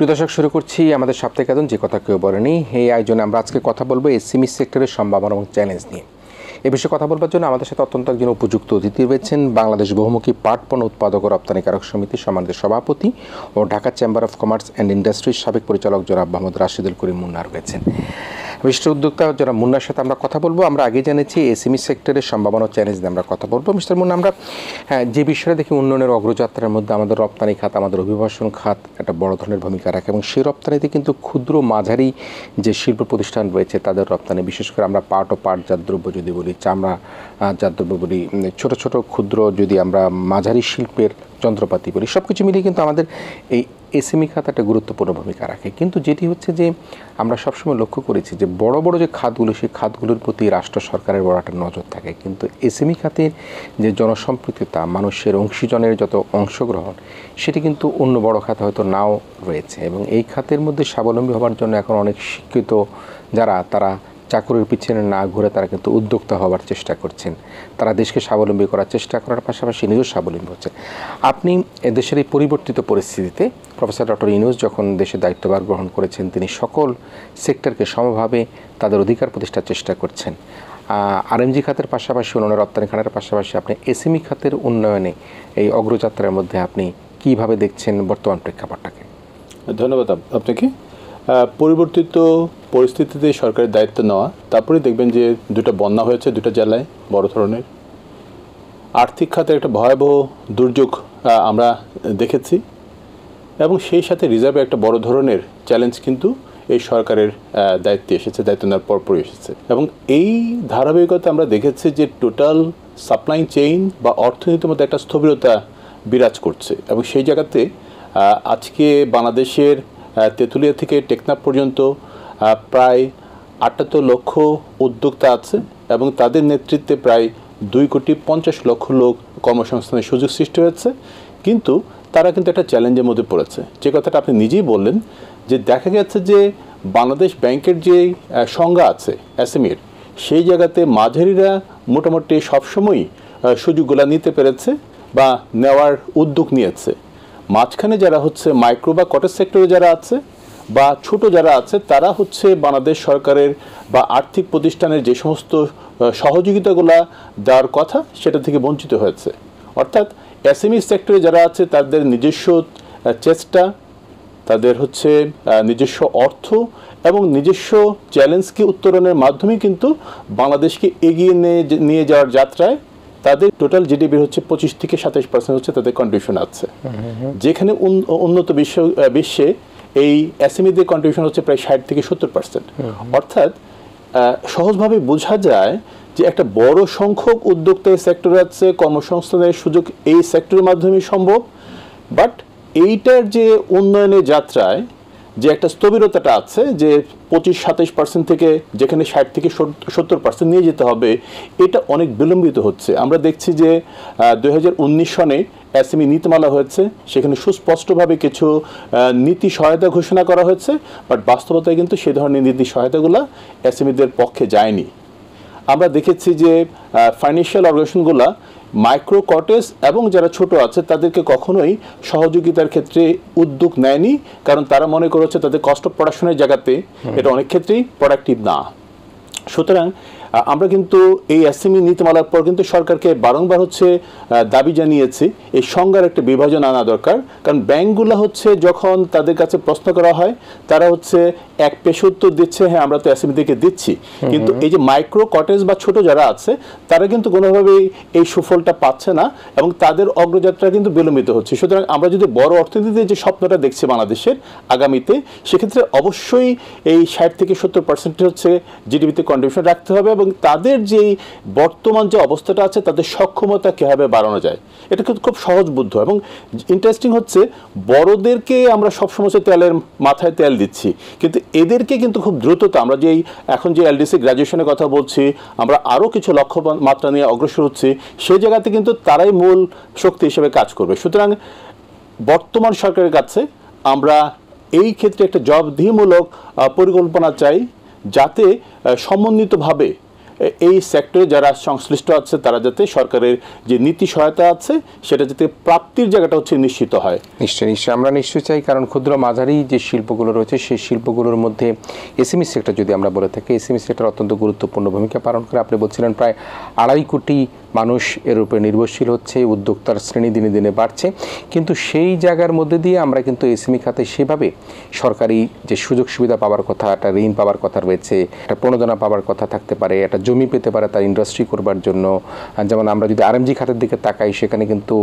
প্রিয় দর্শক, শুরু করছি আমাদের সাপ্তাহিক আয়োজন যে কথা কেউ বলেনি। এই আয়োজনে আমরা আজকে কথা বলবো এসএমই সেক্টরের সম্ভাবনা এবং চ্যালেঞ্জ নিয়ে। এ বিষয়ে কথা বলবার জন্য আমাদের সাথে অত্যন্ত একজন উপযুক্ত অতিথি রয়েছেন। বাংলাদেশ বহুমুখী পাট পণ্য উৎপাদক ও রপ্তানিকারক সমিতির সম্মানিত সভাপতি ও Dhaka chamber of commerce and ইন্ডাস্ট্রির সাবেক পরিচালক জনাব মোহাম্মদ রাশিদুল করিম মুন্না রয়েছেন। বিশিষ্ট উদ্যোক্তা জনাব মুন্নার সাথে আমরা কথা বলবো। আমরা আগে জেনেছি এসএমই সেক্টরের সম্ভাবনা ও চ্যালেঞ্জ নিয়ে আমরা কথা বলবো। মিস্টার মুন্না, আমরা যে বিষয়ে দেখি উন্নয়নের অগ্রযাত্রার মধ্যে আমাদের রপ্তানি খাত, আমাদের অভিবাসন খাত একটা বড় ধরনের ভূমিকা রাখে এবং সেই রপ্তানিতে কিন্তু ক্ষুদ্র মাঝারি যে শিল্প প্রতিষ্ঠান রয়েছে তাদের রপ্তানি, বিশেষ করে আমরা পাট ও পাটজাত দ্রব্য যদি বলি, চামড়া জাত দ্রব্য বলি, ছোট ছোট ক্ষুদ্র যদি আমরা মাঝারি শিল্পের যন্ত্রপাতি বলি, সব কিছু মিলিয়ে কিন্তু আমাদের এই এসএমই খাত একটা গুরুত্বপূর্ণ ভূমিকা রাখে। কিন্তু যেটি হচ্ছে যে আমরা সবসময় লক্ষ্য করেছি যে বড় বড় যে খাতগুলো, সেই খাতগুলোর প্রতি রাষ্ট্র সরকারের বড় একটা নজর থাকে, কিন্তু এসএমই খাতের যে জনসম্পৃক্ততা, মানুষের অংশীজনের যত অংশগ্রহণ, সেটি কিন্তু অন্য বড় খাতে হয়তো নাও রয়েছে। এবং এই খাতের মধ্যে স্বাবলম্বী হওয়ার জন্য এখন অনেক শিক্ষিত যারা, তারা চাকরির পিছনে না ঘুরে তারা কিন্তু উদ্যোক্তা হওয়ার চেষ্টা করছেন। তারা দেশকে স্বাবলম্বী করার চেষ্টা করার পাশাপাশি নিজেও স্বাবলম্বী হচ্ছেন। আপনি দেশের এই পরিবর্তিত পরিস্থিতিতে প্রফেসর ডক্টর ইউনূস যখন দেশের দায়িত্বভার গ্রহণ করেছেন, তিনি সকল সেক্টরকে সমভাবে তাদের অধিকার প্রতিষ্ঠার চেষ্টা করছেন। আরএমজি খাতের পাশাপাশি, অন্যান্য রপ্তানি খাতের পাশাপাশি আপনি এসএমই খাতের উন্নয়নে এই অগ্রযাত্রার মধ্যে আপনি কীভাবে দেখছেন বর্তমান প্রেক্ষাপটটাকে? ধন্যবাদ আপনাকে। পরিবর্তিত পরিস্থিতিতে সরকারের দায়িত্ব নেওয়া, তারপরে দেখবেন যে দুটো বন্যা হয়েছে দুটো জেলায়, বড় ধরনের আর্থিক খাতের একটা ভয়াবহ দুর্যোগ আমরা দেখেছি এবং সেই সাথে রিজার্ভে একটা বড় ধরনের চ্যালেঞ্জ কিন্তু এই সরকারের দায়িত্বে এসেছে, দায়িত্ব নেওয়ার পরপরই এসেছে। এবং এই ধারাবাহিকতা আমরা দেখেছি যে টোটাল সাপ্লাই চেইন বা অর্থনীতির মধ্যে একটা স্থবিরতা বিরাজ করছে। এবং সেই জায়গাতে আজকে বাংলাদেশের তেঁতুলিয়া থেকে টেকনাফ পর্যন্ত প্রায় ৭৮ লক্ষ উদ্যোক্তা আছে এবং তাদের নেতৃত্বে প্রায় 2,50,00,000 লোক কর্মসংস্থানের সুযোগ সৃষ্টি হয়েছে। কিন্তু তারা কিন্তু একটা চ্যালেঞ্জের মধ্যে পড়েছে, যে কথাটা আপনি নিজেই বললেন, যে দেখা গেছে যে বাংলাদেশ ব্যাংকের যে সংজ্ঞা আছে এসএমইর, সেই জায়গাতে মাঝারিরা মোটামুটি সবসময়ই সুযোগগুলো নিতে পেরেছে বা নেওয়ার উদ্যোগ নিয়েছে। মাঝখানে যারা হচ্ছে মাইক্রো বা কটেজ সেক্টরে যারা আছে বা ছোট যারা আছে, তারা হচ্ছে বাংলাদেশ সরকারের বা আর্থিক প্রতিষ্ঠানের যে সমস্ত সহযোগিতাগুলো দেওয়ার কথা সেটা থেকে বঞ্চিত হয়েছে। অর্থাৎ এসএমই সেক্টরে যারা আছে তাদের নিজস্ব চেষ্টা, তাদের হচ্ছে নিজস্ব অর্থ এবং নিজস্ব চ্যালেঞ্জকে উত্তরণের মাধ্যমে কিন্তু বাংলাদেশকে এগিয়ে নিয়ে যাওয়ার যাত্রায় তাদের টোটাল জিডিপির হচ্ছে 25 থেকে 27% হচ্ছে তাদের কন্ট্রিবিউশন আছে। যেখানে উন্নত বিশ্বে এই এসএমইদের কন্ট্রিবিউশন হচ্ছে প্রায় 60 থেকে 70%। অর্থাৎ সহজভাবে বোঝা যায় যে একটা বড় সংখ্যক উদ্যোক্তা এই সেক্টরে আছে, কর্মসংস্থানের সুযোগ এই সেক্টরের মাধ্যমে সম্ভব। বাট এইটার যে উন্নয়নের যাত্রায় যে একটা স্থবিরতাটা আছে, যে 25-27% থেকে যেখানে 60 থেকে 70% নিয়ে যেতে হবে, এটা অনেক বিলম্বিত হচ্ছে। আমরা দেখছি যে 2019 সনে এসএমই নীতিমালা হয়েছে, সেখানে সুস্পষ্টভাবে কিছু নীতি সহায়তা ঘোষণা করা হয়েছে, বাট বাস্তবতায় কিন্তু সেই ধরনের নীতি সহায়তাগুলো এসএমইদের পক্ষে যায়নি। আমরা দেখেছি যে ফাইন্যান্সিয়াল অর্গানাইজেশনগুলো মাইক্রো কটেজ এবং যারা ছোট আছে তাদেরকে কখনোই সহযোগিতার ক্ষেত্রে উদ্যোগ নেয়নি, কারণ তারা মনে করেছে তাদের কষ্ট পড়াশোনার জায়গাতে এটা অনেক ক্ষেত্রেই প্রোডাক্টিভ না। সুতরাং আমরা কিন্তু এই এসএমই নীতিমালার পর কিন্তু সরকারকে বারংবার হচ্ছে দাবি জানিয়েছি এই সংজ্ঞার একটা বিভাজন আনা দরকার। কারণ ব্যাংকগুলো হচ্ছে যখন তাদের কাছে প্রশ্ন করা হয়, তারা হচ্ছে এক পেশে উত্তর দিচ্ছে, হ্যাঁ আমরা তো এসএমইদেরকে দিচ্ছি, কিন্তু এই যে মাইক্রো কটেজ বা ছোট যারা আছে তারা কিন্তু কোনোভাবেই এই সুফলটা পাচ্ছে না এবং তাদের অগ্রযাত্রা কিন্তু বিলম্বিত হচ্ছে। সুতরাং আমরা যদি বড় অর্থনীতিতে যে স্বপ্নটা দেখছি বাংলাদেশের আগামীতে, সেক্ষেত্রে অবশ্যই এই 60 থেকে 70% হচ্ছে জিডিপিতে কন্ট্রিবিউশন রাখতে হবে এবং তাদের যেই বর্তমান যে অবস্থাটা আছে তাদের সক্ষমতা কীভাবে বাড়ানো যায়, এটা কিন্তু খুব সহজ বুদ্ধ। এবং ইন্টারেস্টিং হচ্ছে বড়দেরকে আমরা সবসময় তেলের মাথায় তেল দিচ্ছি, কিন্তু এদেরকে কিন্তু খুব দ্রুততা, আমরা যেই এখন যে এলডিসি গ্র্যাজুয়েশনের কথা বলছি, আমরা আরও কিছু লক্ষ্যমাত্রা নিয়ে অগ্রসর হচ্ছি, সেই জায়গাতে কিন্তু তারাই মূল শক্তি হিসেবে কাজ করবে। সুতরাং বর্তমান সরকারের কাছে আমরা এই ক্ষেত্রে একটা জবাবদিহিমূলক পরিকল্পনা চাই, যাতে সমন্বিতভাবে এই সেক্টরে যারা সংশ্লিষ্ট আছে তারা যাতে সরকারের যে নীতি সহায়তা আছে সেটা যাতে প্রাপ্তির জায়গাটা হচ্ছে নিশ্চিত হয়। নিশ্চয়ই আমরা নিশ্চয়ই চাই, কারণ ক্ষুদ্র মাঝারি যে শিল্পগুলো রয়েছে সেই শিল্পগুলোর মধ্যে এসএমই সেক্টর যদি আমরা বলে থাকি, এসএমই সেক্টর অত্যন্ত গুরুত্বপূর্ণ ভূমিকা পালন করে। আপনি বলছিলেন প্রায় 2.5 কোটি মানুষ এর উপরে নির্ভরশীল হচ্ছে, উদ্যোক্তার শ্রেণী দিনে দিনে বাড়ছে, কিন্তু সেই জায়গার মধ্যে দিয়ে আমরা কিন্তু এসএমই খাতে সেভাবে সরকারি যে সুযোগ সুবিধা পাওয়ার কথা, একটা ঋণ পাওয়ার কথা রয়েছে, একটা প্রণোদনা পাওয়ার কথা থাকতে পারে, একটা জমি পেতে পারে তার ইন্ডাস্ট্রি করবার জন্য। যেমন আমরা যদি আরএমজি খাতের দিকে তাকাই, সেখানে কিন্তু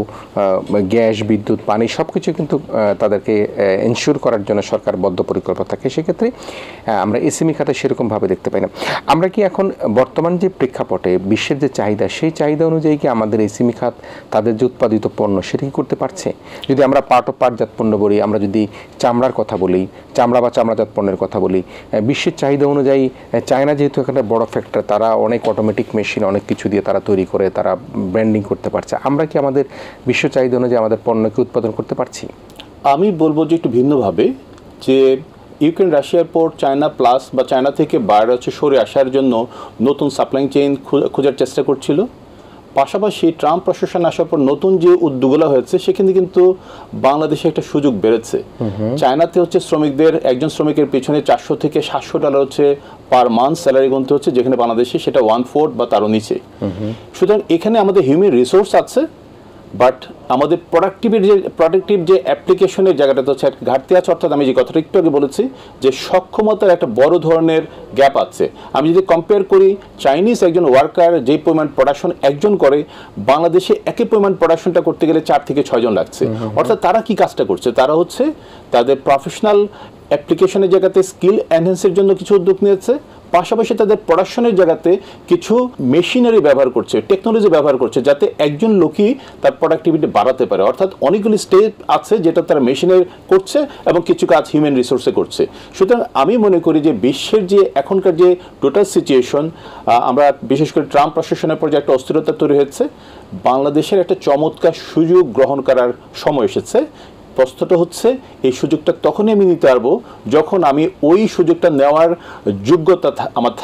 গ্যাস, বিদ্যুৎ, পানি সব কিছু কিন্তু তাদেরকে এনশিওর করার জন্য সরকার বদ্ধপরিকল্পনা থাকে। সেক্ষেত্রে আমরা এসএমই খাতে সেরকমভাবে দেখতে পাই না। আমরা কি এখন বর্তমান যে প্রেক্ষাপটে বিশ্বের যে চাহিদা, সেই চাহিদা অনুযায়ী কি আমাদের এসএমই খাত তাদের যে উৎপাদিত পণ্য সেটা কি করতে পারছে? যদি আমরা পাটজাত পণ্য বলি, আমরা যদি চামড়ার কথা বলি, চামড়া বা চামড়াজাত পণ্যের কথা বলি, বিশ্বের চাহিদা অনুযায়ী চায়না যেহেতু এখানে বড় ফ্যাক্টর, তারা অনেক অটোমেটিক মেশিন অনেক কিছু দিয়ে তারা তৈরি করে, তারা ব্র্যান্ডিং করতে পারছে। আমরা কি আমাদের বিশ্ব চাহিদা অনুযায়ী আমাদের পণ্যকে উৎপাদন করতে পারছি? আমি বলবো যে একটু ভিন্নভাবে, যে ইউক্রেন রাশিয়ার পর চায়না প্লাস বা চায়না থেকে বাইরে হচ্ছে সরে আসার জন্য নতুন সাপ্লাই চেইন খোঁজার চেষ্টা করছিল। পাশাপাশি ট্রাম্প প্রশাসন আসার পর নতুন যে উদ্যোগগুলো হয়েছে সেখানে কিন্তু বাংলাদেশে একটা সুযোগ বেড়েছে। চায়নাতে হচ্ছে শ্রমিকদের, একজন শ্রমিকের পেছনে $400 থেকে $700 হচ্ছে পার মান্থ স্যালারি গুনতে হচ্ছে, যেখানে বাংলাদেশে সেটা 1/4 বা তারও নিচে। সুতরাং এখানে আমাদের হিউম্যান রিসোর্স আছে, বাট আমাদের প্রোডাক্টিভ যে অ্যাপ্লিকেশনের জায়গাটাতে হচ্ছে ঘাটতি আছে। অর্থাৎ আমি যে কথাটা একটু আগে বলেছি যে সক্ষমতার একটা বড় ধরনের গ্যাপ আছে। আমি যদি কম্পেয়ার করি, চাইনিজ একজন ওয়ার্কার যে পরিমাণ প্রোডাকশন একজন করে, বাংলাদেশে একই পরিমাণ প্রোডাকশনটা করতে গেলে 4 থেকে 6 জন লাগছে। অর্থাৎ তারা কি কাজটা করছে? তারা হচ্ছে তাদের প্রফেশনাল অ্যাপ্লিকেশনের জায়গাতে স্কিল এনহ্যান্সের জন্য কিছু উদ্যোগ নিয়েছে, পাশাপাশি তাদের প্রোডাকশনের জায়গাতে কিছু মেশিনারি ব্যবহার করছে, টেকনোলজি ব্যবহার করছে, যাতে একজন লোকই তার প্রোডাক্টিভিটি বাড়াতে পারে। অর্থাৎ অনেকগুলি স্টেপ আছে যেটা তারা মেশিনের করছে এবং কিছু কাজ হিউম্যান রিসোর্সে করছে। সুতরাং আমি মনে করি যে বিশ্বের যে এখনকার যে টোটাল সিচুয়েশন, আমরা বিশেষ করে ট্রাম্প প্রশাসনের পর যে একটা অস্থিরতা তৈরি হয়েছে, বাংলাদেশের একটা চমৎকার সুযোগ গ্রহণ করার সময় এসেছে। প্রশ্নটা হচ্ছে এই সুযোগটা তখনই আমি নিতে পারবো যখন আমি ওই সুযোগটা নেওয়ার যোগ্যতা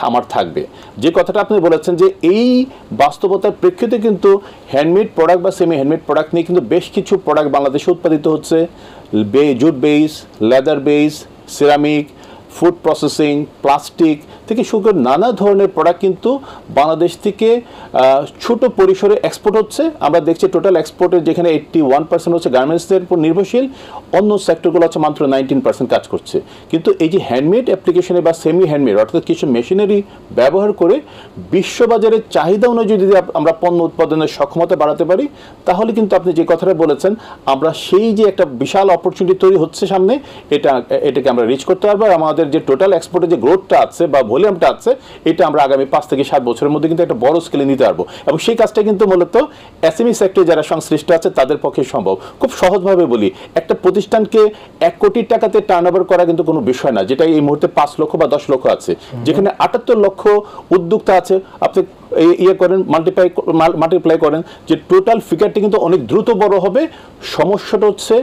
আমার থাকবে। যে কথাটা আপনি বলেছেন যে এই বাস্তবতার প্রেক্ষিতে কিন্তু হ্যান্ডমেড প্রোডাক্ট বা সেমি হ্যান্ডমেড প্রোডাক্ট নিয়ে কিন্তু বেশ কিছু প্রোডাক্ট বাংলাদেশে উৎপাদিত হচ্ছে। Jute base, leather base, ceramic, food processing, plastic থেকে শুরু করে নানা ধরনের প্রোডাক্ট কিন্তু বাংলাদেশ থেকে ছোট পরিসরে এক্সপোর্ট হচ্ছে। আমরা দেখছি টোটাল এক্সপোর্টের যেখানে 81% হচ্ছে গার্মেন্টসের উপর নির্ভরশীল, অন্য সেক্টরগুলো হচ্ছে মাত্র 19% কাজ করছে। কিন্তু এই যে হ্যান্ডমেড অ্যাপ্লিকেশনে বা সেমি হ্যান্ডমেড অর্থাৎ কিছু মেশিনারি ব্যবহার করে বিশ্ববাজারের চাহিদা অনুযায়ী যদি আমরা পণ্য উৎপাদনের সক্ষমতা বাড়াতে পারি, তাহলে কিন্তু আপনি যে কথাটা বলেছেন, আমরা সেই যে একটা বিশাল অপরচুনিটি তৈরি হচ্ছে সামনে, এটাকে আমরা রিচ করতে পারবো। আমাদের যে টোটাল এক্সপোর্টের যে গ্রোথটা আছে বা ভলিউমটা আছে, এটা আমরা আগামী 5 থেকে 7 বছরের মধ্যে কিন্তু একটা বড় স্কেলে নিতে পারবো। এবং সেই কাজটা কিন্তু মূলত এসএমই সেক্টরে যারা সংশ্লিষ্ট আছে তাদের পক্ষে সম্ভব। খুব সহজভাবে বলি, একটা প্রতিষ্ঠানকে 1 কোটি টাকাতে টার্নওভার করা কিন্তু কোনো বিষয় না, যেটা এই মুহূর্তে 5 লক্ষ বা 10 লক্ষ আছে, যেখানে 78 লক্ষ উদ্যোক্তা আছে। আপনি করেন, মাল্টিপ্লাই করেন, যে টোটাল ফিগারটি কিন্তু অনেক দ্রুত বড় হবে। সমস্যাটা হচ্ছে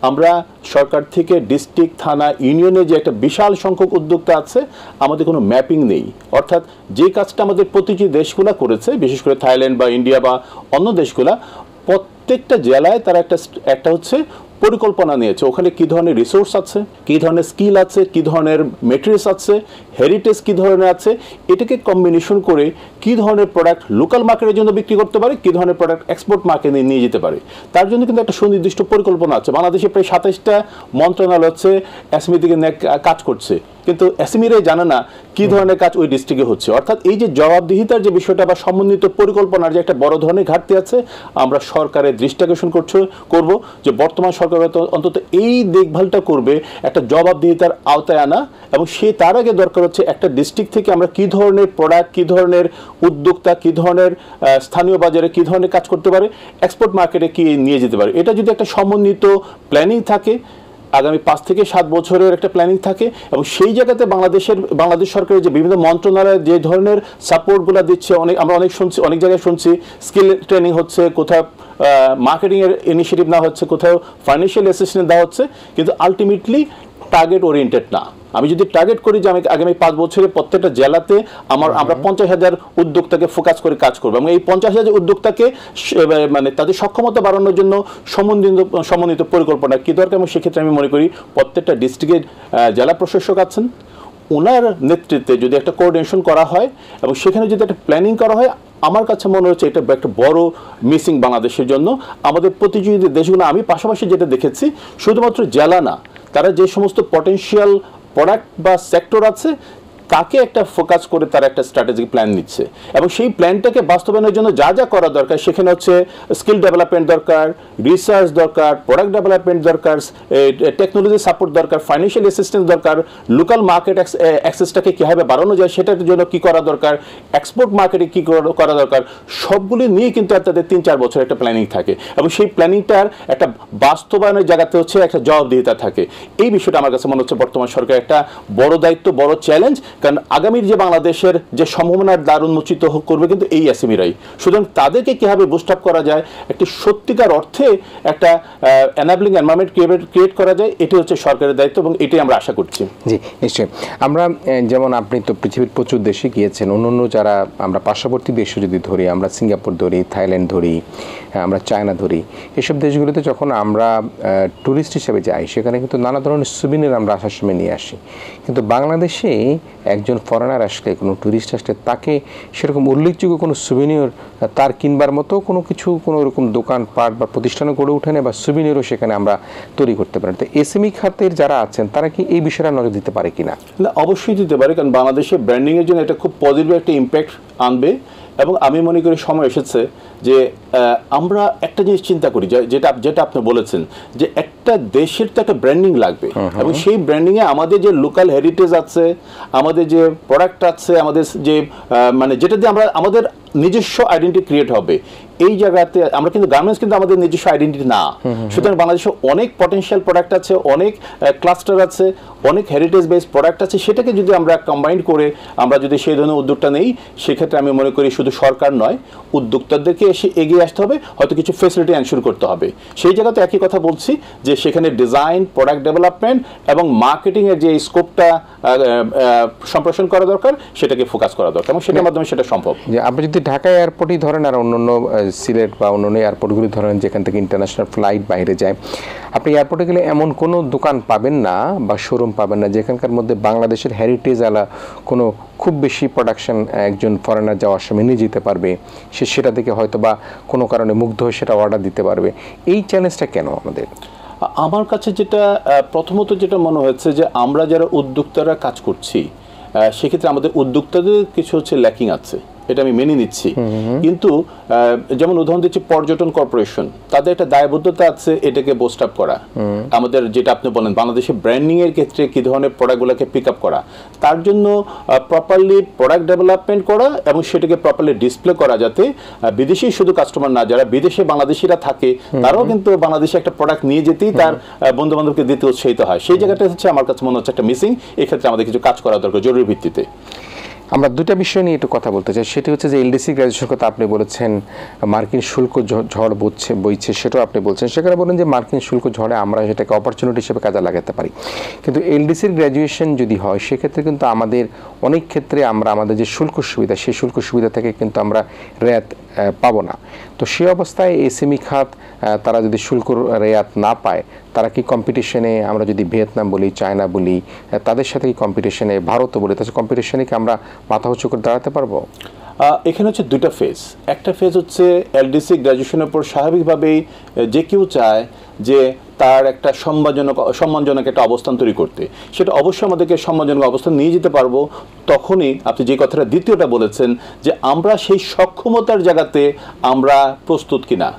আমরা সরকার থেকে ডিস্ট্রিক্ট, থানা, ইউনিয়নে যে একটা বিশাল সংখ্যক উদ্যোক্তা আছে, আমাদের কোনো ম্যাপিং নেই। অর্থাৎ যে কাজটা আমাদের প্রতিটি দেশগুলো করেছে, বিশেষ করে থাইল্যান্ড বা ইন্ডিয়া বা অন্য দেশগুলা, প্রত্যেকটা জেলায় তারা একটা হচ্ছে পরিকল্পনা নিয়েছে, ওখানে কি ধরনের রিসোর্স আছে, কি ধরনের স্কিল আছে, কি ধরনের মেটেরিয়ালস আছে, হেরিটেজ কি ধরনের আছে, এটাকে কম্বিনেশন করে কি ধরনের প্রোডাক্ট লোকাল মার্কেটের জন্য বিক্রি করতে পারে, কি ধরনের প্রোডাক্ট এক্সপোর্ট মার্কেটে নিয়ে যেতে পারে, তার জন্য কিন্তু একটা সুনির্দিষ্ট পরিকল্পনা আছে। বাংলাদেশে প্রায় 27টা মন্ত্রণালয় হচ্ছে এসএমই দিকে কাজ করছে, কিন্তু এসএমইরাই জানে না কি ধরনের কাজ ওই ডিস্ট্রিক্টে হচ্ছে। অর্থাৎ এই যে জবাবদিহিতার যে বিষয়টা বা সমন্বিত পরিকল্পনার যে একটা বড় ধরনের ঘাটতি আছে, আমরা সরকারের দৃষ্টি আকর্ষণ করব যে বর্তমান সরকার অন্তত এই দেখভালটা করবে, একটা জবাবদিহিতার আওতায় আনা। এবং তার আগে দরকার হচ্ছে একটা ডিস্ট্রিক্ট থেকে আমরা কি ধরনের প্রোডাক্ট, কি ধরনের উদ্যোক্তা, কি ধরনের স্থানীয় বাজারে কি ধরনের কাজ করতে পারে, এক্সপোর্ট মার্কেটে কি নিয়ে যেতে পারে, এটা যদি একটা সমন্বিত প্ল্যানিং থাকে, আগামী 5 থেকে 7 বছরের একটা প্ল্যানিং থাকে, এবং সেই জায়গাতে বাংলাদেশ সরকারের যে বিভিন্ন মন্ত্রণালয় যে ধরনের সাপোর্টগুলো দিচ্ছে, আমরা অনেক জায়গায় শুনছি স্কিল ট্রেনিং হচ্ছে, কোথাও মার্কেটিং এর ইনিশিয়েটিভ না হচ্ছে, কোথাও ফাইন্যান্সিয়াল অ্যাসিস্ট্যান্স দেওয়া হচ্ছে, কিন্তু আলটিমেটলি টার্গেট ওরিয়েন্টেড না। আমি যদি টার্গেট করি যে আমি আগামী 5 বছরে প্রত্যেকটা জেলাতে আমরা 50,000 উদ্যোক্তাকে ফোকাস করে কাজ করবো এবং এই 50,000 উদ্যোক্তাকে মানে তাদের সক্ষমতা বাড়ানোর জন্য সমন্বিত পরিকল্পনা কি দরকার, এবং সেক্ষেত্রে আমি মনে করি প্রত্যেকটা ডিস্ট্রিক্টের জেলা প্রশাসক আছেন, ওনার নেতৃত্বে যদি একটা কোঅর্ডিনেশন করা হয় এবং সেখানে যদি একটা প্ল্যানিং করা হয়, আমার কাছে মনে হচ্ছে এটা একটা বড় মিসিং বাংলাদেশের জন্য। আমাদের প্রতিযোগী দেশগুলো আমি পাশাপাশি যেটা দেখেছি, শুধুমাত্র জেলা না, তারা যে সমস্ত পটেনশিয়াল প্রোডাক্ট বা সেক্টর আছে তাকে একটা ফোকাস করে তারা একটা স্ট্র্যাটেজিক প্ল্যান নিচ্ছে এবং সেই প্ল্যানটাকে বাস্তবায়নের জন্য যা যা করা দরকার সেখানে হচ্ছে স্কিল ডেভেলপমেন্ট দরকার, রিসার্চ দরকার, প্রোডাক্ট ডেভেলপমেন্ট দরকার, টেকনোলজি সাপোর্ট দরকার, ফাইন্যান্সিয়াল অ্যাসিস্ট্যান্স দরকার, লোকাল মার্কেট অ্যাক্সেসটাকে কীভাবে বাড়ানো যায় সেটার জন্য কী করা দরকার, এক্সপোর্ট মার্কেটে কী করা দরকার, সবগুলি নিয়ে কিন্তু তাদের 3-4 বছর একটা প্ল্যানিং থাকে এবং সেই প্ল্যানিংটার একটা বাস্তবায়নের জায়গাতে হচ্ছে একটা জবাবদিহিতা থাকে। এই বিষয়টা আমার কাছে মনে হচ্ছে বর্তমান সরকার একটা বড় দায়িত্ব, বড় চ্যালেঞ্জ, কারণ আগামীর যে বাংলাদেশের যে সম্ভাবনার দ্বার উন্মোচিত করবে কিন্তু এই এসএমইরাই। সুতরাং তাদেরকে কীভাবে বুস্ট আপ করা যায়, একটি সত্যিকার অর্থে একটা এনাবলিং এনভায়রনমেন্ট ক্রিয়েট করা যায়, এটি হচ্ছে সরকারের দায়িত্ব এবং এটাই আমরা আশা করছি। জি নিশ্চয়ই। আমরা যেমন আপনি তো পৃথিবীর প্রচুর দেশে গিয়েছেন, অন্য যারা আমরা পার্শ্ববর্তী দেশও যদি ধরি, আমরা সিঙ্গাপুর ধরি, থাইল্যান্ড ধরি, আমরা চায়না ধরি, এসব দেশগুলোতে যখন আমরা ট্যুরিস্ট হিসেবে যাই সেখানে কিন্তু নানা ধরনের সুবিনির আমরা আসার সময় নিয়ে আসি, কিন্তু বাংলাদেশে একজন ফরেনার আসলে, কোনো ট্যুরিস্ট আসলে তাকে সেরকম উল্লেখযোগ্য কোনো সুবিনিয়র তার কিনবার মতো কোনো কিছু, কোনো রকম দোকানপাট বা প্রতিষ্ঠানও গড়ে ওঠে না বা সুবিনিয়রও সেখানে আমরা তৈরি করতে পারি। তো এসএমই খাতের যারা আছেন তারা কি এই বিষয়টা নজর দিতে পারে কিনা? না, অবশ্যই দিতে পারে, কারণ বাংলাদেশের ব্র্যান্ডিংয়ের জন্য এটা খুব পজিটিভ একটা ইম্প্যাক্ট আনবে এবং আমি মনে করি সময় এসেছে যে আমরা একটা জিনিস চিন্তা করি, যেটা আপনি বলেছেন যে একটা দেশের তো একটা ব্র্যান্ডিং লাগবে এবং সেই ব্র্যান্ডিংয়ে আমাদের যে লোকাল হেরিটেজ আছে, আমাদের যে প্রোডাক্ট আছে, আমাদের যে মানে যেটা দিয়ে আমরা আমাদের নিজস্ব আইডেন্টিটি ক্রিয়েট হবে, এই জায়গাতে আমরা কিন্তু গার্মেন্টস কিন্তু আমাদের নিজস্ব আইডেন্টিটি না। সুতরাং বাংলাদেশে অনেক পটেনশিয়াল প্রোডাক্ট আছে, অনেক ক্লাস্টার আছে, অনেক হেরিটেজ বেসড প্রোডাক্ট আছে, সেটাকে যদি আমরা কম্বাইন করে আমরা যদি সেই ধরনের উদ্যোগটা নেই, সেক্ষেত্রে আমি মনে করি শুধু সরকার নয়, উদ্যোক্তাদেরকে এসে এগিয়ে আসতে হবে, হয়তো কিছু ফেসিলিটি এনশিওর করতে হবে। সেই জায়গাতে একই কথা বলছি যে সেখানে ডিজাইন, প্রোডাক্ট ডেভেলপমেন্ট এবং মার্কেটিংয়ের যে স্কোপটা সম্প্রসারণ করা দরকার সেটাকে ফোকাস করা দরকার এবং সেটার মাধ্যমে সেটা সম্ভব। যে আপনি যদি ঢাকা এয়ারপোর্টই ধরেন আর অন্যান্য সিলেট বা অন্যান্য এয়ারপোর্টগুলি ধরেন যেখান থেকে ইন্টারন্যাশনাল ফ্লাইট বাইরে যায়, আপনি এয়ারপোর্টে গেলে এমন কোনো দোকান পাবেন না বা শোরুম পাবেন না যেখানকার মধ্যে বাংলাদেশের হেরিটেজ আলা কোনো খুব বেশি প্রোডাকশন একজন ফরেনার যাওয়ার সময় নিয়ে যেতে পারবে, সেটা থেকে হয়তো বা কোনো কারণে মুগ্ধ হয়ে সেটা অর্ডার দিতে পারবে। এই চ্যালেঞ্জটা কেন আমাদের? আমার কাছে যেটা প্রথমত যেটা মনে হচ্ছে যে আমরা যারা উদ্যোক্তারা কাজ করছি সেক্ষেত্রে আমাদের উদ্যোক্তাদের কিছু হচ্ছে ল্যাকিং আছে, এটা আমি মেনে নিচ্ছি, কিন্তু যেমন উদাহরণ দিচ্ছি পর্যটন কর্পোরেশন, তাদের একটা দায়বদ্ধতা আছে এটাকে বুস্ট আপ করা, আমাদের যেটা আপনি বলেন বাংলাদেশের ব্র্যান্ডিং এর ক্ষেত্রে কি ধরনের প্রোডাক্টগুলোকে পিক আপ করা, তার জন্য প্রপারলি প্রোডাক্ট ডেভেলপমেন্ট করা এবং সেটাকে প্রপারলি ডিসপ্লে করা, যাতে বিদেশি শুধু কাস্টমার না, যারা বিদেশে বাংলাদেশিরা থাকে তারাও কিন্তু বাংলাদেশে একটা প্রোডাক্ট নিয়ে যেতেই তার বন্ধু বান্ধবকে দিতে উৎসাহিত হয়। সেই জায়গাটা হচ্ছে আমার কাছে মনে হচ্ছে একটা মিসিং, এক্ষেত্রে আমাদের কিছু কাজ করা দরকার জরুরি ভিত্তিতে। আমরা দুটা বিষয় নিয়ে একটু কথা বলতে চাই, সেটি হচ্ছে যে এলডিসি গ্র্যাজুয়েশন কথা আপনি বলেছেন, মার্কিন শুল্ক ঝড় বইছে সেটাও আপনি বলছেন, সেখানে বলেন যে মার্কিন শুল্ক ঝড়ে আমরা সেটাকে অপরচুনিটি হিসেবে কাজে লাগাতে পারি, কিন্তু এলডিসির গ্র্যাজুয়েশন যদি হয় সেক্ষেত্রে কিন্তু আমাদের অনেক ক্ষেত্রে আমরা আমাদের যে শুল্ক সুবিধা সেই শুল্ক সুবিধা থেকে কিন্তু আমরা রেয়াত পাবো না। তো সেই অবস্থায় এসএমই খাত তারা যদি শুল্ক রেয়াত না পায়, তারা কি কম্পিটিশনে, আমরা যদি ভিয়েতনাম বলি, চায়না বলি, তাদের সাথে কি কম্পিটিশনে, ভারতও বলি, তাদের কম্পিটিশনে কি আমরা মাথা উঁচু করে দাঁড়াতে পারবো? এখানে হচ্ছে দুইটা ফেজ। একটা ফেজ হচ্ছে এলডিসি গ্র্যাজুয়েশনের পর স্বাভাবিকভাবেই যে কেউ চায় যে তার একটা সম্মানজনক একটা অবস্থান তৈরি করতে, সেটা অবশ্যই আমাদেরকে সম্মানজনক অবস্থান নিয়ে যেতে পারবো তখনই আপনি যে কথাটা দ্বিতীয়টা বলেছেন যে আমরা সেই সক্ষমতার জায়গাতে আমরা প্রস্তুত কিনা।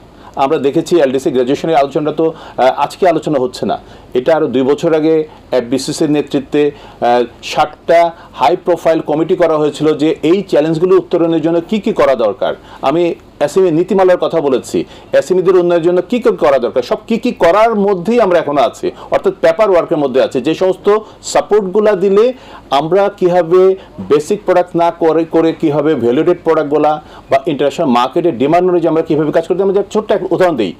আমরা দেখেছি এলডিসি গ্র্যাজুয়েশনের আলোচনাটা তো আজকে আলোচনা হচ্ছে না, এটা আরও 2 বছর আগে এফবিসিসির নেতৃত্বে 7টা হাই প্রোফাইল কমিটি করা হয়েছিল যে এই চ্যালেঞ্জগুলো উত্তরণের জন্য কি কি করা দরকার। আমি এসএমই নীতিমালার কথা বলেছি, এসএমইদের উন্নয়নের জন্য কি কি করা দরকার, সব কি কি করার মধ্যেই আমরা এখনো আছি, অর্থাৎ পেপার ওয়ার্কের মধ্যে আছে। যে সমস্ত সাপোর্টগুলো দিলে আমরা কীভাবে বেসিক প্রোডাক্ট না করে কীভাবে ভ্যালুয়েটেড প্রোডাক্টগুলা বা ইন্টারন্যাশনাল মার্কেটের ডিমান্ড অনুযায়ী আমরা কীভাবে কাজ করতে, আমরা ছোট্ট এক উদাহরণ দিই।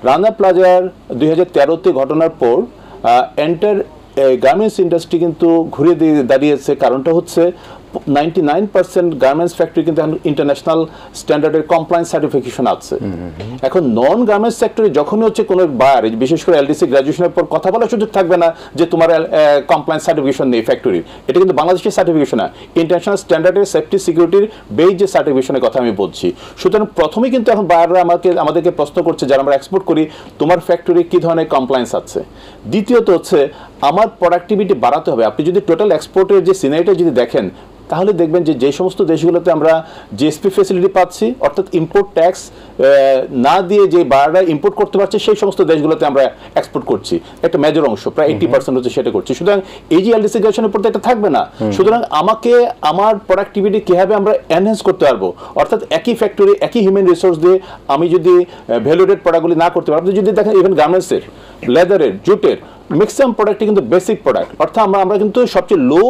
রানা প্লাজার 2013-তে ঘটনার পর এন্টার গার্মেন্টস ইন্ডাস্ট্রি কিন্তু ঘুরে দাঁড়িয়েছে। কারণটা হচ্ছে 99% গার্মেন্টস ফ্যাক্টরি কিন্তু ইন্টারন্যাশনাল স্ট্যান্ডার্ডের কমপ্লায়েন্স সার্টিফিকেশন আছে। এখন নন গার্মেন্টস সেক্টরে যখনই হচ্ছে কোনো বায়ার, বিশেষ করে এলডিসি গ্র্যাজুয়েশনের পর কথা বলার সুযোগ থাকবে না যে তোমার কমপ্লায়েন্স সার্টিফিকেশন নেই ফ্যাক্টরির, এটা কিন্তু বাংলাদেশের সার্টিফিকেশন না, ইন্টারন্যাশনাল স্ট্যান্ডার্ডের সেফটি সিকিউরিটির বেস যে সার্টিফিকেশনের কথা আমি বলছি। সুতরাং প্রথমেই কিন্তু এখন বায়াররা আমাদেরকে প্রশ্ন করছে যারা আমরা এক্সপোর্ট করি, তোমার ফ্যাক্টরি কি ধরনের কমপ্লায়েন্স আছে। দ্বিতীয়ত হচ্ছে আমার প্রোডাক্টিভিটি বাড়াতে হবে। আপনি যদি টোটাল এক্সপোর্টের যে সিনারিটা যদি দেখেন, তাহলে দেখবেন যে সমস্ত দেশগুলোতে আমরা জিএসপি ফ্যাসিলিটি পাচ্ছি, অর্থাৎ ইম্পোর্ট ট্যাক্স না দিয়ে যে বায়াররা ইম্পোর্ট করতে পারছে সেই সমস্ত দেশগুলোতে আমরা এক্সপোর্ট করছি, একটা মেজর অংশ প্রায় 80% হচ্ছে সেটা করছি। সুতরাং এই যে এলডিসি গ্রেডেশনের উপর এটা থাকবে না। সুতরাং আমাকে আমার প্রোডাক্টিভিটি কিভাবে আমরা এনহ্যান্স করতে পারবো, অর্থাৎ একই ফ্যাক্টরি একই হিউম্যান রিসোর্স দিয়ে আমি যদি ভ্যালুয়েটেড প্রোডাক্টগুলি না করতে পারি, আপনি যদি দেখেন ইভেন গার্মেন্টসের, লেদারের, জুটের ম্যাক্সিমাম প্রোডাক্টই কিন্তু বেসিক প্রোডাক্ট, অর্থাৎ আমরা কিন্তু সবচেয়ে লো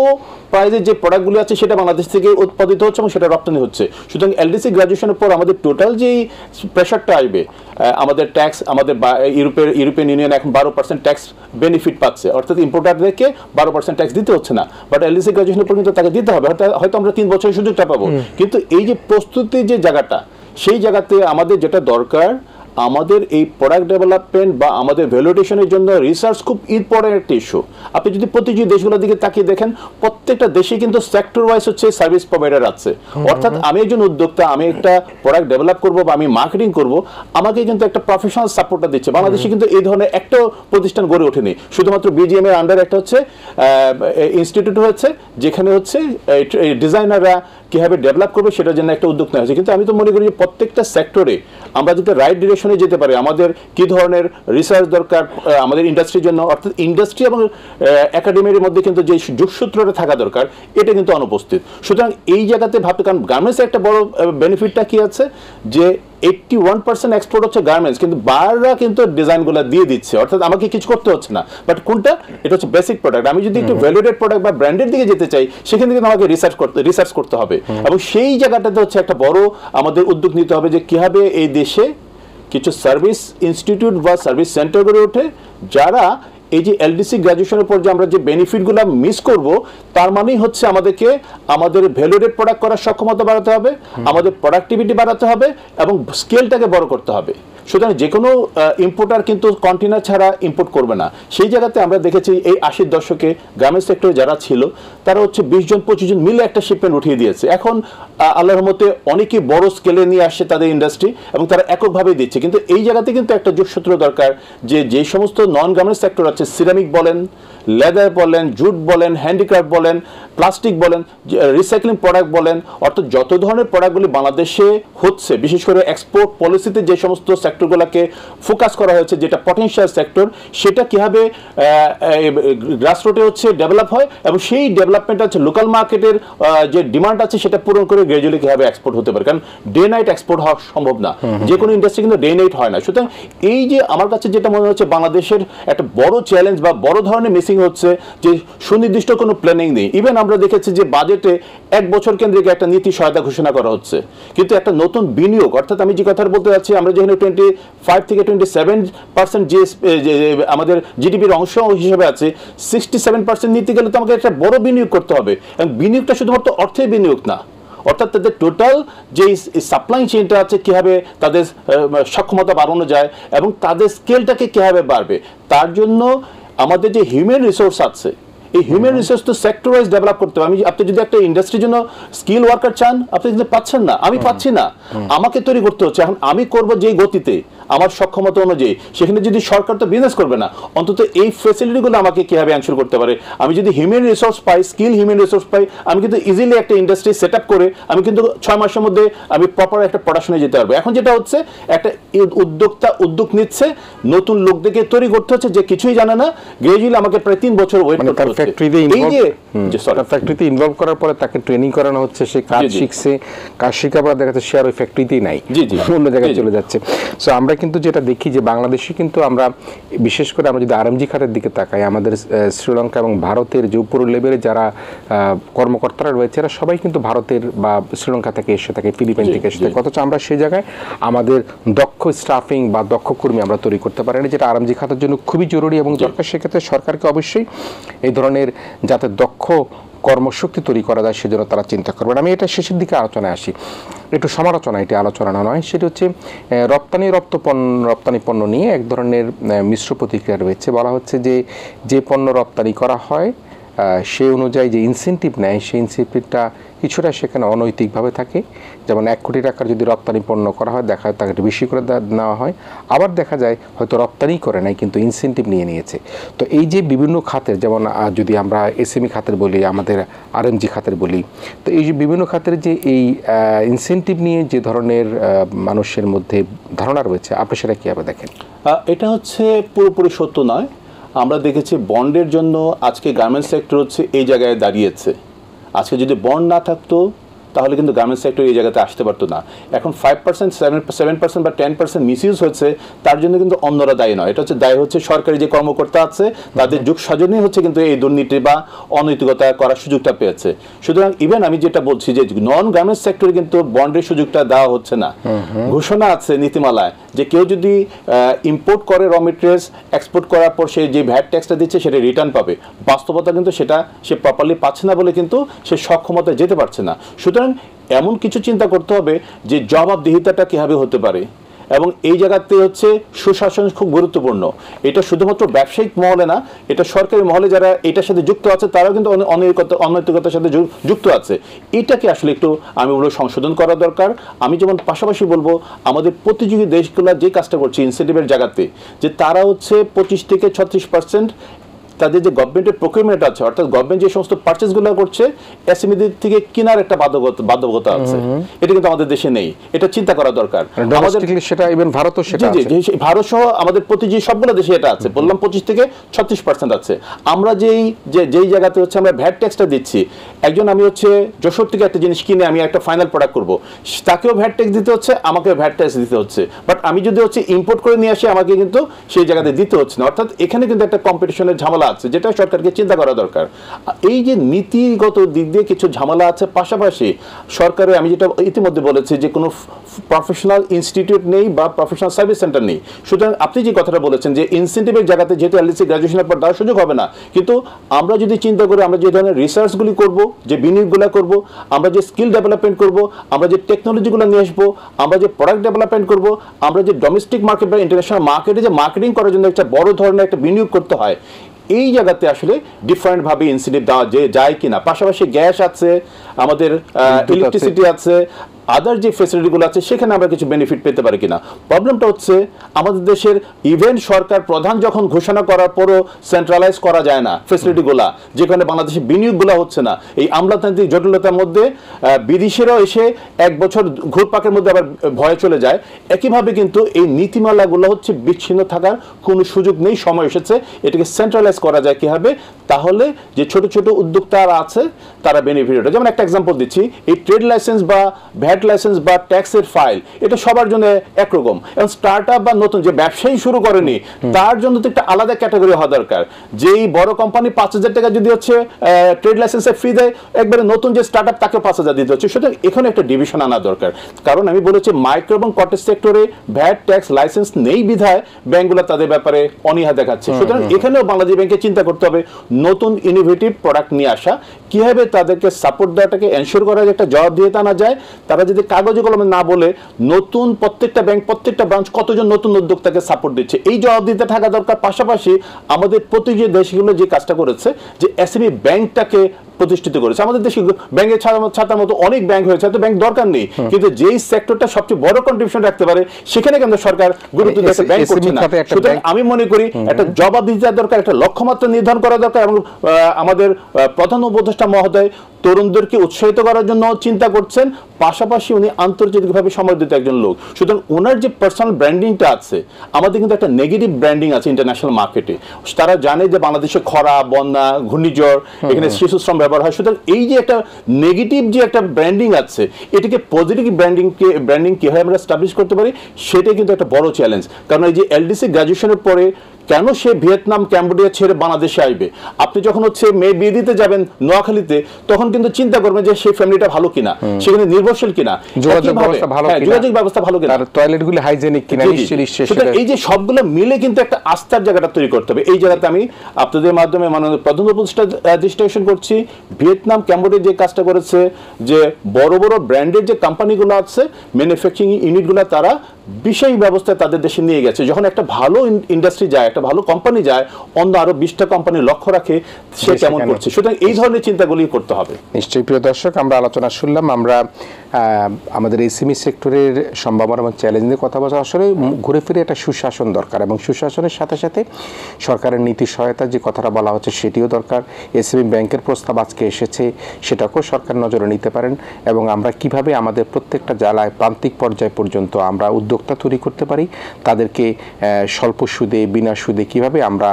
প্রাইসের যে প্রোডাক্টগুলো আছে সেটা বাংলাদেশ থেকে উৎপাদিত হচ্ছে এবং সেটা রপ্তানি হচ্ছে। সুতরাং এলডিসি গ্র্যাজুয়েশনের পর আমাদের টোটাল যেই প্রেশারটা আসবে, আমাদের ট্যাক্স, আমাদের ইউরোপিয়ান ইউনিয়ন এখন 12% ট্যাক্স বেনিফিট পাচ্ছে, অর্থাৎ ইম্পোর্টারদেরকে 12% ট্যাক্স দিতে হচ্ছে না, বাট এলডিসি গ্র্যাজুয়েশনের পর কিন্তু তাকে দিতে হবে। হয়তো আমরা 3 বছরের সুযোগটা পাবো, কিন্তু এই যে প্রস্তুতির যে জায়গাটা, সেই জায়গাতে আমাদের যেটা দরকার, আমাদের এই প্রোডাক্ট ডেভেলপমেন্ট বা আমাদের ভ্যালুয়েশনের জন্য রিসার্চ খুব ইম্পর্টেন্ট একটা ইস্যু। আপনি যদি প্রতিটি দেশগুলোর দিকে তাকিয়ে দেখেন, প্রত্যেকটা দেশে কিন্তু সেক্টর ওয়াইজ হচ্ছে সার্ভিস প্রোভাইডার আছে। অর্থাৎ আমি একজন উদ্যোক্তা, আমি একটা প্রোডাক্ট ডেভেলপ করব বা আমি মার্কেটিং করব, আমাকে কিন্তু একটা প্রফেশনাল সাপোর্টটা দিচ্ছে। বাংলাদেশে কিন্তু এই ধরনের একটা প্রতিষ্ঠান গড়ে ওঠেনি, শুধুমাত্র বিজিএম এর আন্ডারে একটা হচ্ছে ইনস্টিটিউট হয়েছে, যেখানে হচ্ছে ডিজাইনাররা কিভাবে ডেভেলপ করবে সেটার জন্য একটা উদ্যোগ নেওয়া হয়েছে। কিন্তু আমি তো মনে করি যে প্রত্যেকটা সেক্টরে আমরা যদি রাইট ডিরেকশনে যেতে পারি, আমাদের কি ধরনের রিসার্চ দরকার আমাদের ইন্ডাস্ট্রির জন্য, অর্থাৎ ইন্ডাস্ট্রি এবং একাডেমির মধ্যে কিন্তু যে যোগসূত্রটা থাকা দরকার, এটা কিন্তু অনুপস্থিত। সুতরাং এই জায়গাতে ভাবতে, কারণ গার্মেন্টসের একটা বড় বেনিফিটটা কি আছে যে 81% এক্সপোর্ট হচ্ছে গার্মেন্টস, কিন্তু বায়াররা কিন্তু ডিজাইনগুলো দিয়ে দিচ্ছে, অর্থাৎ আমাকে কিছু করতে হচ্ছে না। বাট কোনটা, এটা হচ্ছে বেসিক প্রোডাক্ট। আমি যদি একটু ভ্যালুয়েটেড প্রোডাক্ট বা ব্র্যান্ডের দিকে যেতে চাই, সেখানে কিন্তু আমাকে রিসার্চ করতে হবে, এবং সেই জায়গাটাতে হচ্ছে একটা বড় আমাদের উদ্যোগ নিতে হবে যে কিভাবে এই দেশে কিছু সার্ভিস ইনস্টিটিউট বা সার্ভিস সেন্টার গড়ে ওঠে, যারা এই যে এলডিসি গ্র্যাজুয়েশনের পর যে আমরা যে বেনিফিটগুলো মিস করব, তার মানেই হচ্ছে আমাদেরকে আমাদের ভ্যালুয়েটেড প্রোডাক্ট করার সক্ষমতা বাড়াতে হবে, আমাদের প্রোডাক্টিভিটি বাড়াতে হবে এবং স্কেলটাকে বড় করতে হবে। সুতরাং যে কোনো ইম্পোর্টার কিন্তু কন্টেনার ছাড়া ইম্পোর্ট করবে না। সেই জায়গাতে আমরা দেখেছি এই 80-র দশকে গার্মেন্টস সেক্টরে যারা ছিল, তারা হচ্ছে 20 জন 25 জন মিলে একটা শিপমেন্ট উঠিয়ে দিয়েছে। এখন আল্লাহর রহমতে অনেকেই বড় স্কেলে নিয়ে আসছে তাদের ইন্ডাস্ট্রি, এবং তারা এককভাবেই দিচ্ছে। কিন্তু এই জায়গাতে কিন্তু একটা যোগসূত্র দরকার, যে সমস্ত নন গার্মেন্টস সেক্টর আছে, সিরামিক বলেন, লেদার বলেন, জুট বলেন, হ্যান্ডিক্রাফট বলেন, প্লাস্টিক বলেন, রিসাইক্লিং প্রোডাক্ট বলেন, অর্থাৎ যত ধরনের প্রোডাক্টগুলি বাংলাদেশে হচ্ছে, বিশেষ করে এক্সপোর্ট পলিসিতে যে সমস্ত সেক্টরগুলোকে ফোকাস করা হয়েছে, যেটা পটেনশিয়াল সেক্টর, সেটা কীভাবে গ্রাসরুটে হচ্ছে ডেভেলপ হয়, এবং সেই ডেভেলপমেন্ট হচ্ছে লোকাল মার্কেটের যে ডিমান্ড আছে সেটা পূরণ করে গ্র্যাজুয়ালি কীভাবে এক্সপোর্ট হতে পারে। কারণ ডে নাইট এক্সপোর্ট হওয়া সম্ভব না, যে কোনো ইন্ডাস্ট্রি কিন্তু ডে নাইট হয় না। সুতরাং এই যে আমার কাছে যেটা মনে হচ্ছে বাংলাদেশের একটা বড় চ্যালেঞ্জ বা বড় ধরনের মিসিং হচ্ছে যে সুনির্দিষ্ট কোনো প্ল্যানিং নেই। ইভেন আমরা দেখেছি যে বাজেটে 1 বছর কেন্দ্রিক একটা নীতি সহায়তা ঘোষণা করা হচ্ছে, কিন্তু একটা নতুন বিনিয়োগ, অর্থাৎ আমি যে কথা বলতে যাচ্ছি, আমরা যেখানে 25 থেকে 27% আমাদের জিডিপির অংশ হিসেবে আছে, 67% নিতে গেলে তো আমাকে একটা বড় বিনিয়োগ করতে হবে, এবং বিনিয়োগটা শুধুমাত্র অর্থে বিনিয়োগ না, অর্থাৎ তাদের টোটাল যে সাপ্লাই চেইনটা আছে কীভাবে তাদের সক্ষমতা বাড়ানো যায় এবং তাদের স্কেলটাকে কীভাবে বাড়বে, তার জন্য আমাদের যে হিউম্যান রিসোর্স আছে, এই হিউম্যান রিসোর্স তো সেক্টর ওয়াইজ ডেভেলপ করতে হবে। আপনি যদি একটা ইন্ডাস্ট্রির জন্য স্কিল ওয়ার্কার চান, আপনি কিন্তু পাচ্ছেন না, আমি পাচ্ছি না, আমাকে তৈরি করতে হচ্ছে। এখন আমি করব যেই গতিতে, আমার সক্ষমতা অনুযায়ী, সেখানে যদি সরকার তো বিজনেস করবে না, অন্তত এই ফ্যাসিলিটিগুলো আমাকে কীভাবে এনশিওর করতে পারে। আমি যদি হিউম্যান রিসোর্স পাই, স্কিল হিউম্যান রিসোর্স পাই, আমি কিন্তু ইজিলি একটা ইন্ডাস্ট্রি সেট আপ করে আমি কিন্তু 6 মাসের মধ্যে আমি প্রপার একটা পড়াশোনায় যেতে পারবো। এখন যেটা হচ্ছে, একটা উদ্যোক্তা উদ্যোগ নিচ্ছে, নতুন লোকদেরকে তৈরি করতে হচ্ছে যে কিছুই জানে না, গ্রাজুয়ালি আমাকে প্রায় 3 বছর ওয়েট করতে হচ্ছে। ফ্যাক্টরিতে ইনভলভ করার পরে তাকে ট্রেনিং করানো হচ্ছে, সে কাজ শিখছে, কাজ শেখার পর দেখা যাচ্ছে সে আর ওই ফ্যাক্টরিতেই নাই, অন্য জায়গায় চলে যাচ্ছে। সো আমরা কিন্তু যেটা দেখি যে বাংলাদেশে কিন্তু আমরা বিশেষ করে আমরা যদি আরএমজি খাতের দিকে তাকাই, আমাদের শ্রীলঙ্কা এবং ভারতের যে উপর লেভেলে যারা কর্মকর্তারা রয়েছে এরা সবাই কিন্তু ভারতের বা শ্রীলঙ্কা থেকে এসে থাকে, ফিলিপাইন থেকে এসে থাকে, অথচ আমরা সেই জায়গায় আমাদের দক্ষ স্টাফিং বা দক্ষ কর্মী আমরা তৈরি করতে পারি না, যেটা আরএমজি খাতের জন্য খুবই জরুরি এবং দরকার। সেক্ষেত্রে সরকারকে অবশ্যই এই ধরনের যাতে দক্ষ কর্মশক্তি তৈরি করা যায় সেজন্য তারা চিন্তা করবেন। আমি এটা শেষের দিকে আলোচনায় আসি, একটু সমালোচনা, এটি আলোচনা নয়, সেটি হচ্ছে রপ্তানি পণ্য নিয়ে এক ধরনের মিশ্র প্রতিক্রিয়া রয়েছে। বলা হচ্ছে যে যে পণ্য রপ্তানি করা হয় সেই অনুযায়ী যে ইনসেন্টিভ নেয় সেই ইনসেন্টিভটা কিছুটা সেখানে অনৈতিকভাবে থাকে। যেমন 1 কোটি টাকার যদি রপ্তানি পণ্য করা হয় দেখা হয় তাকে একটু বেশি করে নেওয়া হয়, আবার দেখা যায় হয়তো রপ্তানি করে নাই কিন্তু ইনসেন্টিভ নিয়েছে। তো এই যে বিভিন্ন খাতের, যেমন যদি আমরা এসএমই খাতের বলি, আমাদের আরএমজি খাতের বলি, তো এই যে বিভিন্ন খাতের যে এই ইনসেন্টিভ নিয়ে যে ধরনের মানুষের মধ্যে ধারণা রয়েছে, আপনি সেটা কীভাবে দেখেন? এটা হচ্ছে পুরোপুরি সত্য নয়। আমরা দেখেছি বন্ডের জন্য আজকে গার্মেন্টস সেক্টর হচ্ছে এই জায়গায় দাঁড়িয়েছে। আজকে যদি বন্ড না থাকতো তাহলে কিন্তু গার্মেন্টস সেক্টর এই জায়গাতে আসতে পারতো না। এখন 5%, 7% বা 10% মিসইউজ হচ্ছে, তার জন্য কিন্তু অন্যরা দায়ী নয়। এটা হচ্ছে দায়ী হচ্ছে সরকারি যে কর্মকর্তা আছে তাদের যুগ সাজনেই হচ্ছে কিন্তু এই দুর্নীতি বা অনৈতিকতা করার সুযোগটা পেয়েছে। সুতরাং ইভেন আমি যেটা বলছি যে নন গার্মেন্টস সেক্টরে কিন্তু বন্ডের সুযোগটা দেওয়া হচ্ছে না। ঘোষণা আছে নীতিমালায় যে কেউ যদি ইম্পোর্ট করে র মেটেরিয়ালস, এক্সপোর্ট করার পর সে যে ভ্যাট ট্যাক্সটা দিচ্ছে সেটা রিটার্ন পাবে। বাস্তবতা কিন্তু সেটা সে প্রপারলি পাচ্ছে না বলে কিন্তু সে সক্ষমতায় যেতে পারছে না। সুতরাং এমন কিছু চিন্তা করতে হবে যে জবাবদিহিতাটা কীভাবে হতে পারে, এবং এই জায়গাতে হচ্ছে সুশাসন খুব গুরুত্বপূর্ণ। এটা শুধুমাত্র ব্যবসায়িক মহলে না, এটা সরকারি মহলে যারা এটার সাথে যুক্ত আছে তারাও কিন্তু অনৈতিকতার সাথে যুক্ত আছে। এটাকে আসলে একটু আমি বলবো সংশোধন করা দরকার। আমি যেমন পাশাপাশি বলবো আমাদের প্রতিযোগী দেশগুলো যে কাজটা করছে ইনসেন্টিভের জায়গাতে, যে তারা হচ্ছে 25 থেকে 36% তাদের যে গভর্নমেন্টের প্রকিউরমেন্ট আছে, অর্থাৎ গভর্নমেন্ট যে সমস্ত পারচেসগুলো করছে এসএমইদের থেকে কেনার একটা বাধ্যবাধকতা আছে। এটা কিন্তু আমাদের দেশে নেই, এটা চিন্তা করা দরকার। আমাদের সেটা ইভেন ভারতও সেটা আছে, ভারত সহ আমাদের প্রতিযোগী সবগুলো দেশে এটা আছে। বললাম 25 থেকে 36% আছে। আমরা যেই জায়গাতে হচ্ছে আমরা ভ্যাট ট্যাক্সটা দিচ্ছি, একজন আমি হচ্ছে যশোর থেকে একটা জিনিস কিনে আমি একটা ফাইনাল প্রোডাক্ট করব, তাকেও ভ্যাট ট্যাক্স দিতে হচ্ছে, আমাকেও ভ্যাট ট্যাক্স দিতে হচ্ছে। বাট আমি যদি হচ্ছে ইম্পোর্ট করে নিয়ে আসি আমাকে কিন্তু সেই জায়গাতে দিতে হচ্ছে না। অর্থাৎ এখানে কিন্তু একটা কম্পিটিশনের ঝামেলা আছে, যেটা সরকারকে চিন্তা করা দরকার। এই যে নীতিগত দিক দিয়ে কিছু ঝামেলা আছে, পাশাপাশি সরকারের আমি যেটা ইতিমধ্যে বলেছি যে কোনো প্রফেশনাল ইনস্টিটিউট নেই বা প্রফেশনাল সার্ভিস সেন্টার নেই। সুতরাং আপনি যে কথাটা বলেছেন যে ইনসেন্টিভের জায়গাতে যেহেতু এলএসসি গ্র্যাজুয়েশনের পর দেওয়ার সুযোগ হবে না, কিন্তু আমরা যদি চিন্তা করি আমরা যে ধরনের রিসার্চগুলি করব, যে বিনিয়োগগুলো করব, আমরা যে স্কিল ডেভেলপমেন্ট করব, আমরা যে টেকনোলজিগুলো নিয়ে আসবো, আমরা যে প্রোডাক্ট ডেভেলপমেন্ট করব, আমরা যে ডোমেস্টিক মার্কেট বা ইন্টারন্যাশনাল মার্কেটে যে মার্কেটিং করার জন্য একটা বড় ধরনের একটা বিনিয়োগ করতে হয়, এই জায়গাতে আসলে ডিফারেন্টভাবে ইনসেন্টিভ দেওয়া যায় কিনা। পাশাপাশি গ্যাস আছে, আমাদের ইলেকট্রিসিটি আছে, আদার যে ফেসিলিটিগুলো আছে সেখানে আমরা কিছু বেনিফিট পেতে পারি কিনা। প্রবলেমটা হচ্ছে আমাদের দেশের ইভেন্ট সরকার প্রধান যখন ঘোষণা করার পরও সেন্ট্রালাইজ করা যায় না ফেসিলিটিগুলা, যেখানে বাংলাদেশের বিনিয়োগগুলো হচ্ছে না। এই আমলাতান্ত্রিক জটিলতার মধ্যে বিদেশিরাও এসে 1 বছর ঘুরপাকের মধ্যে আবার ভয়ে চলে যায়। একইভাবে কিন্তু এই নীতিমালাগুলো হচ্ছে বিচ্ছিন্ন থাকার কোনো সুযোগ নেই, সময় এসেছে এটাকে সেন্ট্রালাইজ করা যায় কীভাবে, তাহলে যে ছোট ছোট উদ্যোক্তারা আছে তারা বেনিফিট হবে। যেমন একটা এক্সাম্পল দিচ্ছি, এই ট্রেড লাইসেন্স বা ভ্যাট লাইসেন্স বা ট্যাক্সের ফাইল এটা সবার জন্য একরকম, এবং স্টার্ট আপ বা নতুন যে ব্যবসায়ী শুরু করেনি তার জন্য তো একটা আলাদা ক্যাটাগরি হওয়া দরকার। যেই বড় কোম্পানি 5,000 টাকা যদি হচ্ছে ট্রেড লাইসেন্সের ফি দেয়, একবারে নতুন যে স্টার্ট আপ তাকে 5,000 দিতে হচ্ছে। সুতরাং এখানে একটা ডিভিশন আনা দরকার, কারণ আমি বলেছি মাইক্রো এবং কটেজ সেক্টরে ভ্যাট ট্যাক্স লাইসেন্স নেই বিধায় ব্যাংকগুলো তাদের ব্যাপারে অনীহা দেখাচ্ছে। সুতরাং এখানেও বাংলাদেশ ব্যাংকে চিন্তা করতে হবে নতুন ইনোভেটিভ প্রোডাক্ট নিয়ে আসা, কিভাবে তাদেরকে সাপোর্ট দেওয়াটাকে এনশিওর করা যায়, একটা জবাবদিহিতা আনা যায়। তারা যদি কাগজে কলমে না বলে নতুন প্রত্যেকটা ব্যাংক প্রত্যেকটা ব্রাঞ্চ কতজন নতুন উদ্যোক্তাকে সাপোর্ট দিচ্ছে, এই জবাবদিহিতা থাকা দরকার। পাশাপাশি আমাদের প্রতিযোগী দেশগুলো যে কাজটা করেছে যে এসএমই ব্যাংকটাকে প্রতিষ্ঠিত করেছে। আমাদের দেশে ব্যাংকের ছাতার মতো অনেক ব্যাংক হয়েছে, এত ব্যাংক দরকার নেই, কিন্তু যেই সেক্টরটা সবচেয়ে বড় কন্ট্রিবিউশন রাখতে পারে সেখানে কিন্তু সরকার গুরুত্ব দিচ্ছে, ব্যাংক করছে না। সুতরাং আমি মনে করি একটা জবাবদিহিতা দরকার, একটা লক্ষ্যমাত্রা নির্ধারণ করা দরকার, এবং আমাদের প্রধান উপদেষ্টা মহোদয় তরুণদেরকে উৎসাহিত করার জন্য চিন্তা করছেন, পাশাপাশি পাশাপাশি উনি আন্তর্জাতিকভাবে সমর্থিত একজন লোক, সুতরাং ওনার যে পার্সোনাল ব্র্যান্ডিংটা আছে, আমাদের কিন্তু একটা নেগেটিভ ব্র্যান্ডিং আছে ইন্টারন্যাশনাল মার্কেটে। তারা জানে যে বাংলাদেশে খরা, বন্যা, ঘূর্ণিঝড়, এখানে শিশু শ্রম ব্যবহার হয়, সুতরাং এই যে একটা নেগেটিভ যে একটা ব্র্যান্ডিং আছে, এটাকে পজিটিভ ব্র্যান্ডিং কিভাবে আমরা এস্টাবলিশ করতে পারি, সেটাই কিন্তু একটা বড় চ্যালেঞ্জ। কারণ এই যে এলডিসি গ্র্যাজুয়েশনের পরে কেন সে ভিয়েতনাম, ক্যাম্বোডিয়া ছেড়ে বাংলাদেশে আসবে? আপনি যখন মেয়ে বিয়ে দিতে যাবেন নোয়াখালীতে, তখন কিন্তু চিন্তা করবেন যে সেই ফ্যামিলিটা ভালো কিনা, সেখানে নির্ভরশীল কিনা, যোগাযোগ ব্যবস্থা ভালো কিনা, টয়লেটগুলো হাইজেনিক কিনা, এই যে সবগুলো মিলে কিন্তু একটা আস্থার জায়গাটা তৈরি করতে হবে। এই জায়গাতে আমি আপনাদের মাধ্যমে মাননীয় প্রধান উপদেষ্টা দৃষ্টি আকর্ষণ করছি, ভিয়েতনাম, ক্যাম্বোডিয়া যে কাজটা করেছে, যে বড় বড় ব্র্যান্ডের যে কোম্পানিগুলো আছে, ম্যানুফ্যাকচারিং ইউনিটগুলো তারা বিশেষ ব্যবস্থায় তাদের দেশে নিয়ে গেছে। যখন একটা ভালো ইন্ডাস্ট্রি যায়, একটা ভালো কোম্পানি যায়, অন্য আরো 20টা কোম্পানি লক্ষ্য রাখে সে কেমন করছে। সুতরাং এই ধরনের চিন্তাগুলি করতে হবে। নিশ্চয়ই প্রিয় দর্শক, আমরা আলোচনা শুনলাম, আমরা আমাদের এসএমই সেক্টরের সম্ভাবনা এবং চ্যালেঞ্জ নিয়ে কথা বলছি। আসলে ঘুরে ফিরে একটা সুশাসন দরকার, এবং সুশাসনের সাথে সাথে সরকারের নীতি সহায়তার যে কথাটা বলা হচ্ছে সেটিও দরকার। এসএমই ব্যাংকের প্রস্তাব আজকে এসেছে, সেটাকেও সরকার নজরে নিতে পারেন, এবং আমরা কিভাবে আমাদের প্রত্যেকটা জেলায় প্রান্তিক পর্যায় পর্যন্ত আমরা উদ্যোক্তা তৈরি করতে পারি, তাদেরকে স্বল্প সুদে, বিনা সুদে কিভাবে আমরা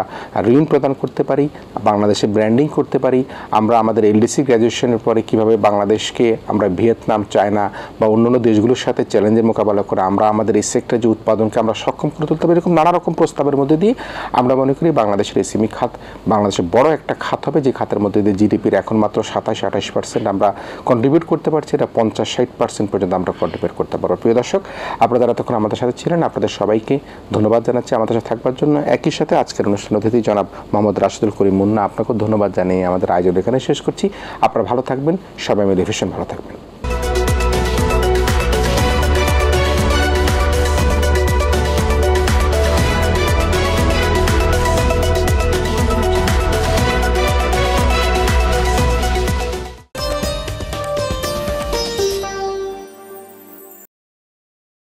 ঋণ প্রদান করতে পারি, বাংলাদেশে ব্র্যান্ডিং করতে পারি, আমরা আমাদের এলডিসি গ্র্যাজুয়েশনের পরে কিভাবে বাংলাদেশকে আমরা ভিয়েতনাম, চায়না বা অন্যান্য দেশগুলোর সাথে চ্যালেঞ্জের মোকাবেলা করে আমরা আমাদের এই সেক্টরে যে উৎপাদনকে আমরা সক্ষম করে তুলতে পারি, এরকম নানা রকম প্রস্তাবের মধ্যে দিয়ে আমরা মনে করি বাংলাদেশের এসএমই খাত বাংলাদেশের বড় একটা খাত হবে, যে খাতের মধ্যে দিয়ে জিডিপির এখন মাত্র 27-28% আমরা কন্ট্রিবিউট করতে পারছি, এটা 50-60% পর্যন্ত আমরা কন্ট্রিবিউট করতে পারবো। প্রিয় দর্শক, আপনারা এতক্ষণ আমাদের সাথে ছিলেন, আপনাদের সবাইকে ধন্যবাদ জানাচ্ছি আমাদের সাথে থাকবার জন্য। একই সাথে আজকের অনুষ্ঠান অতিথি জনাব মোহাম্মদ রাশেদুল করিম মুন্না, আপনাকেও ধন্যবাদ জানিয়ে আমাদের আয়োজন এখানে শেষ করছি। আপনারা ভালো থাকবেন, সবাই মিলে ভীষণ ভালো থাকবেন।